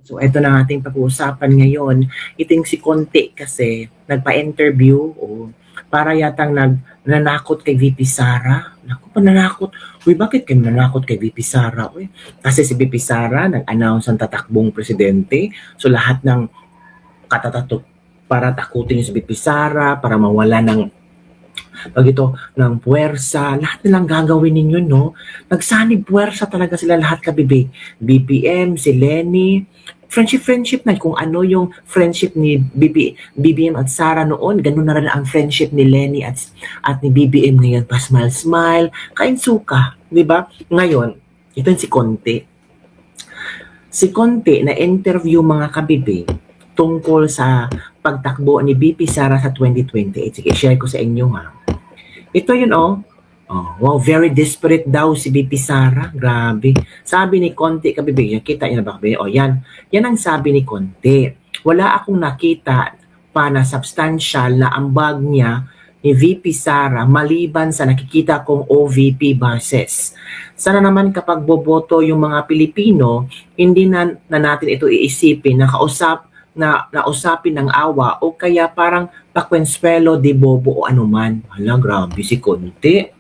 So ito na ating pag-uusapan ngayon. Iting si Conte kasi nagpa-interview o para yatang nanakot kay VP Sara. Naku, pananakot. Uy, bakit kayo nanakot kay VP Sara? Uy, kasi si VP Sara nag-announce ang tatakbong presidente. So lahat ng katatatok para takutin yung si VP Sara, para mawala ng ng puwersa, lahat nilang gagawin ninyo, no? Nagsanib puwersa talaga sila lahat kabibig. BBM, si Lenny, friendship na kung ano yung friendship ni BBM at Sara noon, ganun na rin ang friendship ni Lenny at ni BBM ngayon, pa smile, kain suka, di ba? Ngayon, ito yung si Conte. Si Conte na interview mga kabibig tungkol sa pagtakbo ni BP Sara sa 2028. Sige, share ko sa inyo ha. Ito yun wow, very desperate daw si BP Sara. Grabe. Sabi ni Conte, kabibig, kita niyo na ba? Yan ang sabi ni Conte. Wala akong nakita pa na substantial na ambag niya ni VP Sara maliban sa nakikita kong OVP buses. Sana naman kapag boboto yung mga Pilipino, hindi na natin ito iisipin na nausapin ng awa o kaya parang pakwenswelo di bobo o anuman. Hala, grabe si Conte.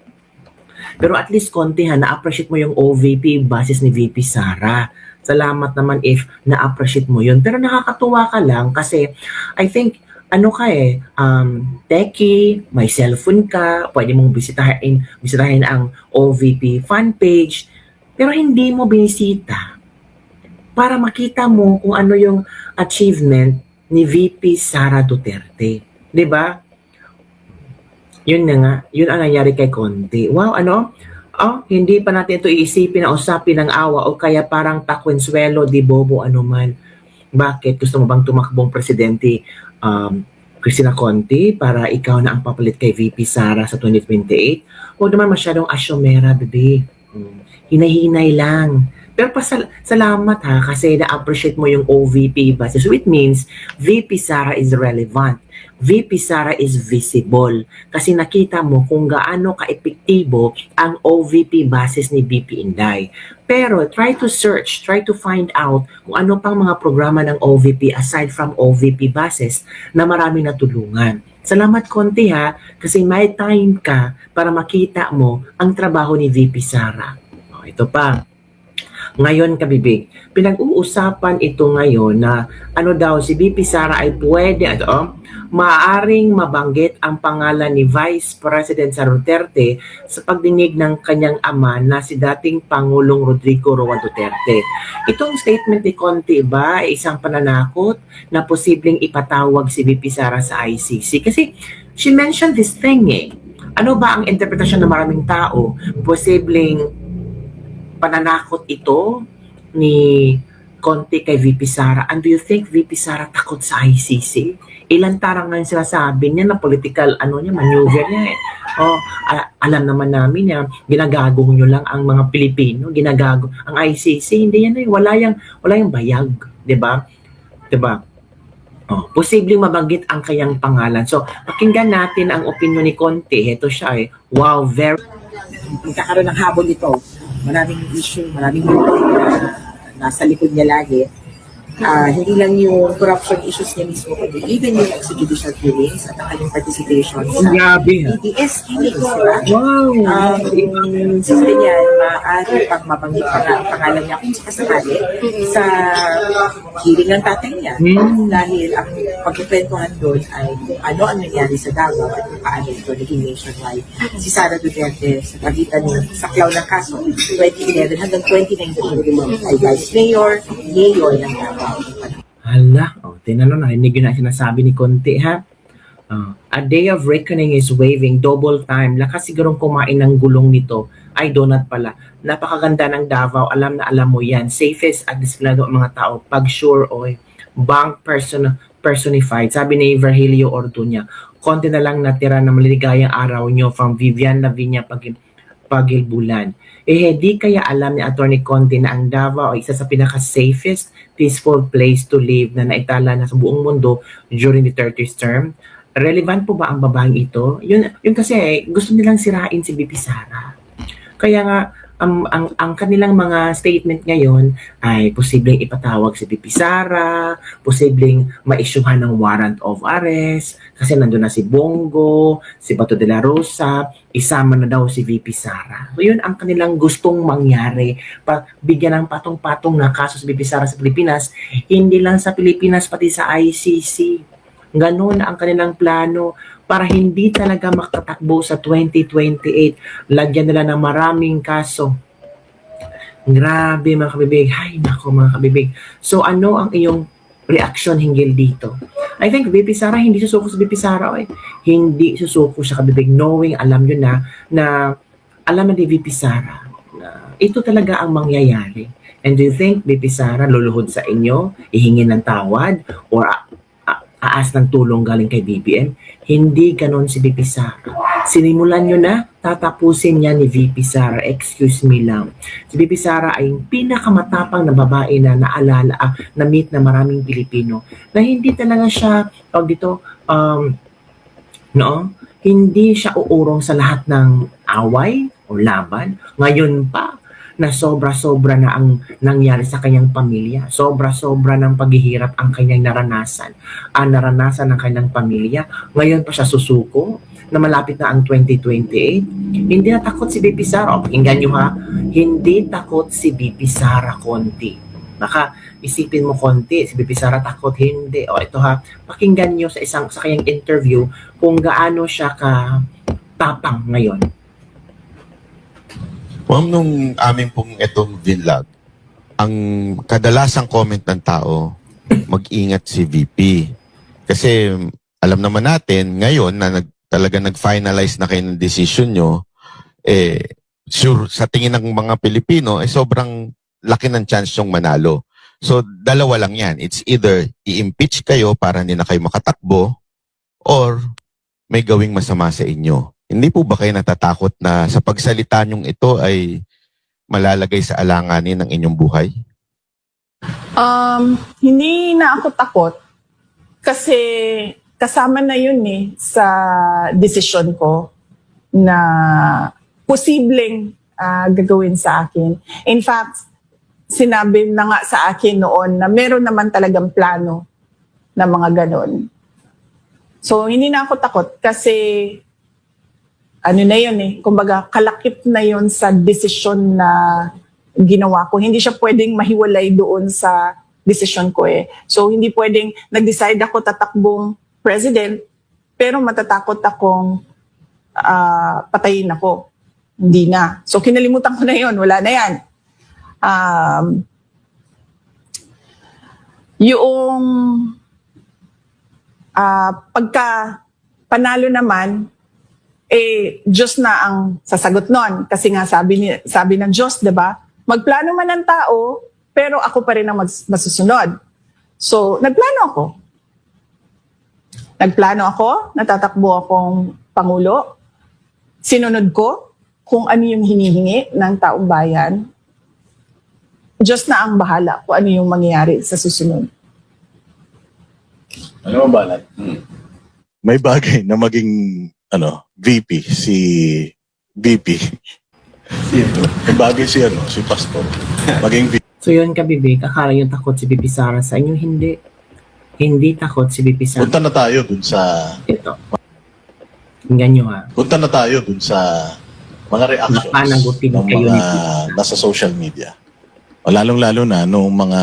Pero at least Conte na-appreciate mo yung OVP basis ni VP Sara. Salamat naman if na-appreciate mo yun. Pero nakakatuwa ka lang kasi I think techie, may cellphone ka, pwede mong bisitahin ang OVP fan page, pero hindi mo binisita para makita mo kung ano yung achievement ni VP Sara Duterte. 'Di ba? Yun na nga, yun ang nangyari kay Conte. Wow, hindi pa natin ito iisipin na usapin ng awa o kaya parang pakwenswelo di bobo anuman. Bakit? Gusto mo bang tumakbong presidente Cristina Conte para ikaw na ang papalit kay VP Sara sa 2028? Huwag naman masyadong asyomera, bebe. Hinay-hinay lang. Pero salamat kasi na-appreciate mo yung OVP basis. So it means VP Sara is relevant. VP Sara is visible. Kasi nakita mo kung gaano ka-epektibo ang OVP basis ni VP Inday. Pero try to search, try to find out kung ano pang mga programa ng OVP aside from OVP basis na marami natulungan. Salamat Conte kasi may time ka para makita mo ang trabaho ni VP Sara. Ito pa. Ngayon kabibig, pinag-uusapan ito ngayon na si VP Sara ay pwede maaring mabanggit ang pangalan ni Vice President Sara Duterte sa pagdinig ng kanyang ama na si dating Pangulong Rodrigo Roa Duterte. Itong statement ni Conte ba ay isang pananakot na posibleng ipatawag si VP Sara sa ICC? Kasi she mentioned this thing Ano ba ang interpretasyon ng maraming tao? Posibleng pananakot ito ni Conte kay VP Sara. And do you think VP Sara takot sa ICC? Ilan tarang nga yung sinasabi niya na political maneuver niya alam naman namin niya, ginagagong nyo lang ang mga Pilipino, ang ICC, hindi yan wala yung bayag, di ba? Posibleng mabanggit ang kanyang pangalan. So, pakinggan natin ang opinion ni Conte. Ito siya wow, very magkakaroon ng habol ito. Maraming issue, maraming nasa likod niya lagi. Hindi lang yung corruption issues niya mismo, kundi even yung extrajudicial killings at ang kanyang participation sa BTS killings, diba? Wow! Yung sabi niya, maaari pag mabanggit pangalan niya kung sakasakali sa hearing ng tatay niya. Dahil ang pagkukwentuhan doon ay kung ano ang nangyari sa Davao at kung paano ito naging nationwide. Si Sara Duterte, sa pagitan ng saklaw ng kaso, 2011 hanggang 2019, ay Vice Mayor ng Davao. Hala, tinanong na, hindi na sinasabi ni Conte a day of reckoning is waving, double time. Lakas sigurong kumain ng gulong nito. Ay, donut pala. Napakaganda ng Davao, alam na alam mo yan. Safest at disiplinado ang mga tao. Pag sure bank personified. Sabi ni Virgilio Orduña, konti na lang natira na maliligayang araw nyo from Vivian Lavinia Pagilbulan. Di kaya alam ni Attorney Conte na ang Davao ay isa sa pinaka-safest, peaceful place to live na naitala na sa buong mundo during the 30th term? Relevant po ba ang babaeng ito? Yun kasi gusto nilang sirain si VP Sara. Kaya nga, ang kanilang mga statement ngayon ay posibleng ipatawag si VP Sara, posibleng ma-issuehan ng warrant of arrest kasi nandun na si Bongo, si Bato de la Rosa, isama na daw si VP Sara. So yun ang kanilang gustong mangyari, bigyan ng patong-patong na kaso si VP Sara sa Pilipinas, hindi lang sa Pilipinas pati sa ICC. Ganun ang kanilang plano para hindi talaga makatakbo sa 2028. Lagyan nila ng maraming kaso. Grabe mga kabibig. Ay nako mga kabibig. So ano ang iyong reaction hinggil dito? I think VP Sara, hindi susuko si VP Sara. Hindi susuko siya kabibig. Knowing, alam nyo na alam na ni VP Sara na ito talaga ang mangyayari. And do you think VP Sara luluhod sa inyo, ihingi ng tawad, or aas ng tulong galing kay BBM? Hindi ganon si VP Sara. Sinimulan nyo na, tatapusin niya ni VP Sara. Excuse me lang. Si VP Sara ay yung pinakamatapang na babae na naalala, na-meet na maraming Pilipino. Na hindi talaga siya, hindi siya uurong sa lahat ng away o laban. Ngayon pa, na sobra-sobra na ang nangyari sa kanyang pamilya. Sobra-sobra ng paghihirap ang kanyang naranasan. Ang naranasan ng kanyang pamilya. Ngayon pa siya susuko na malapit na ang 2028. Hindi na takot si VP Sara. O, pakinggan nyo ha. Hindi takot si VP Sara konti. Baka isipin mo konti, si VP Sara takot. Hindi. O ito ha, pakinggan nyo sa kanyang interview kung gaano siya ka tapang ngayon. Ma'am, nung amin pong itong vlog, ang kadalasang comment ng tao, mag-ingat si VP. Kasi alam naman natin, ngayon na talaga nag-finalize na kayo ng decision nyo, sure, sa tingin ng mga Pilipino, sobrang laki ng chance yung manalo. So, dalawa lang yan. It's either i-impeach kayo para hindi na kayo makatakbo, or may gawing masama sa inyo. Hindi po ba kayo natatakot na sa pagsalita nyong ito ay malalagay sa alanganin ng inyong buhay? Hindi na ako takot kasi kasama na yun sa desisyon ko na posibleng gagawin sa akin. In fact, sinabi na nga sa akin noon na meron naman talagang plano na mga ganon. So, hindi na ako takot kasi ano na yun kumbaga kalakip na yun sa desisyon na ginawa ko. Hindi siya pwedeng mahiwalay doon sa desisyon ko So hindi pwedeng nag-decide ako tatakbong president pero matatakot akong patayin ako. Hindi na. So kinalimutan ko na yun. Wala na yan. Yung pagka panalo naman, Diyos na ang sasagot nun. Kasi nga sabi ng Diyos, diba? Magplano man ang tao, pero ako pa rin ang masusunod. So, nagplano ako, natatakbo akong Pangulo. Sinunod ko kung ano yung hinihingi ng taong bayan. Diyos na ang bahala kung ano yung mangyayari sa susunod. Ano ang balat? May bagay na maging VP, si VP. May bagay si si Pastor. Maging VP. So yun kabibig, akala yung takot si VP Sara sa inyo, hindi. Hindi takot si VP Sara. Punta na tayo dun sa... Ito. Tingnan nyo ha. Punta na tayo dun sa mga reactions Napanagutin ng kayo mga ni nasa social media. O lalong-lalo na nung mga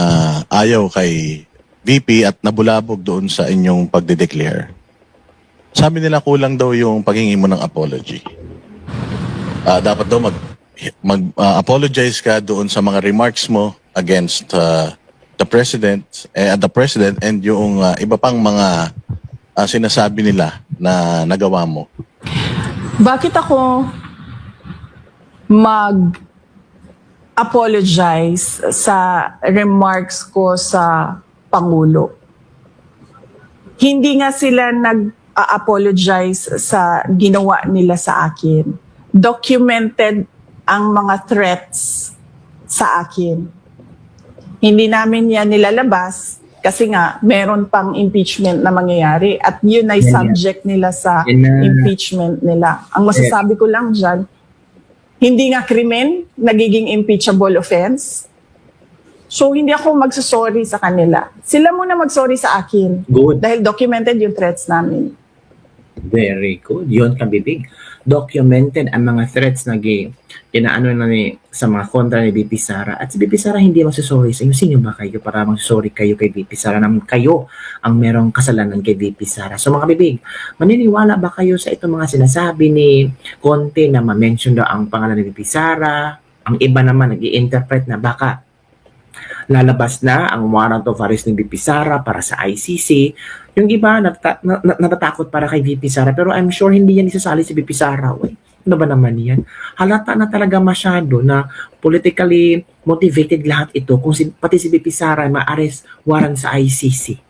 ayaw kay VP at nabulabog doon sa inyong pagde-declare. Sabi nila kulang daw yung paghingi mo ng apology. Dapat daw mag-apologize ka doon sa mga remarks mo against the president and yung iba pang mga sinasabi nila na nagawa mo. Bakit ako mag-apologize sa remarks ko sa Pangulo? Hindi nga sila nag-apologize sa ginawa nila sa akin. Documented ang mga threats sa akin. Hindi namin yan nilalabas kasi nga meron pang impeachment na mangyayari at yun ay subject nila sa impeachment nila. Ang masasabi ko lang dyan, Hindi nga krimen, nagiging impeachable offense. So, hindi ako magsasorry sa kanila. Sila muna magsorry sa akin. Good. Dahil documented yung threats namin. Very good. Yun ka, bibig. Documented ang mga threats na inaano na sa mga kontra ni VP Sara. At si VP Sara hindi magsasorry sa inyo. Sino ba kayo para magsasorry kayo kay VP Sara naman kayo ang merong kasalanan kay VP Sara? So mga bibig, maniniwala ba kayo sa itong mga sinasabi ni Conte na ma-mention daw ang pangalan ni VP Sara? Ang iba naman nag-i-interpret na baka lalabas na ang warrant of arrest ni VP Sara para sa ICC. Yung iba natatakot para kay VP Sara, pero I'm sure hindi yan isasali si VP Sara. Uy, ano ba naman yan? Halata na talaga masyado na politically motivated lahat ito kung pati si VP Sara ma-arrest warrant sa ICC.